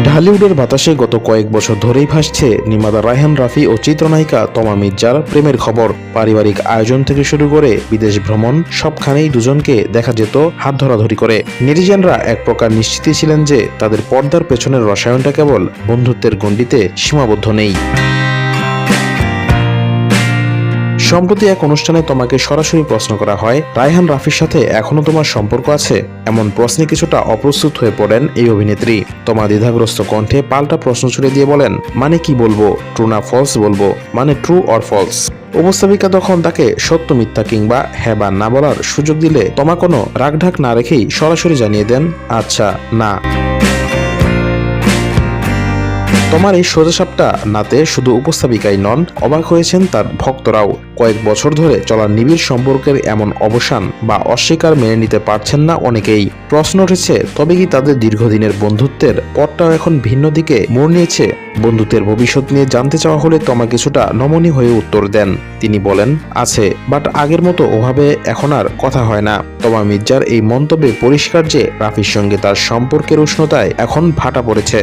ঢালিউডের বাতাসে গত কয়েক বছর ধরেই ভাসছে নির্মাতা রায়হান রাফি ও চিত্রনায়িকা তমা মির্জার প্রেমের খবর। পারিবারিক আয়োজন থেকে শুরু করে বিদেশ ভ্রমণ সবখানেই দুজনকে দেখা যেত হাত ধরাধরি করে। নেটিজেনরা এক প্রকার নিশ্চিতই ছিলেন যে তাদের পর্দার পেছনের রসায়নটা কেবল বন্ধুত্বের গণ্ডিতে সীমাবদ্ধ নেই। সম্প্রতি এক অনুষ্ঠানে তোমাকে সরাসরি প্রশ্ন করা হয়, রায়হান রাফির সাথে এখনো তোমার সম্পর্ক আছে? এমন প্রশ্নে কিছুটা অপ্রস্তুত হয়ে পড়েন এই অভিনেত্রী। তোমা দ্বিধাগ্রস্ত কণ্ঠে পাল্টা প্রশ্ন ছুড়ে দিয়ে বলেন, মানে কি বলবো, ট্রু না ফলস বলবো, মানে ট্রু অর ফলস। উপস্থাপিকা তখন তাকে সত্য মিথ্যা কিংবা হ্যাঁ বা না বলার সুযোগ দিলে তোমা কোনো রাগঢাক না রেখেই সরাসরি জানিয়ে দেন, আচ্ছা না। তোমার এই সোজাসাপটা নাতে শুধু উপস্থাপিকাই নন, অবাক হয়েছেন তার ভক্তরাও। কয়েক বছর ধরে চলা নিবিড় সম্পর্কের এমন অবসান বা অস্বীকার মেনে নিতে পারছেন না অনেকেই। প্রশ্ন উঠেছে, তবে কি তাদের দীর্ঘদিনের বন্ধুত্বের পথটাও এখন ভিন্ন দিকে মোড় নিয়েছে? বন্ধুত্বের ভবিষ্যৎ নিয়ে জানতে চাওয়া হলে তোমা কিছুটা নমনীয় হয়ে উত্তর দেন। তিনি বলেন, আছে, বাট আগের মতো ওভাবে এখন আর কথা হয় না। তমা মির্জার এই মন্তব্যে পরিষ্কার যে রাফির সঙ্গে তার সম্পর্কের উষ্ণতায় এখন ভাটা পড়েছে।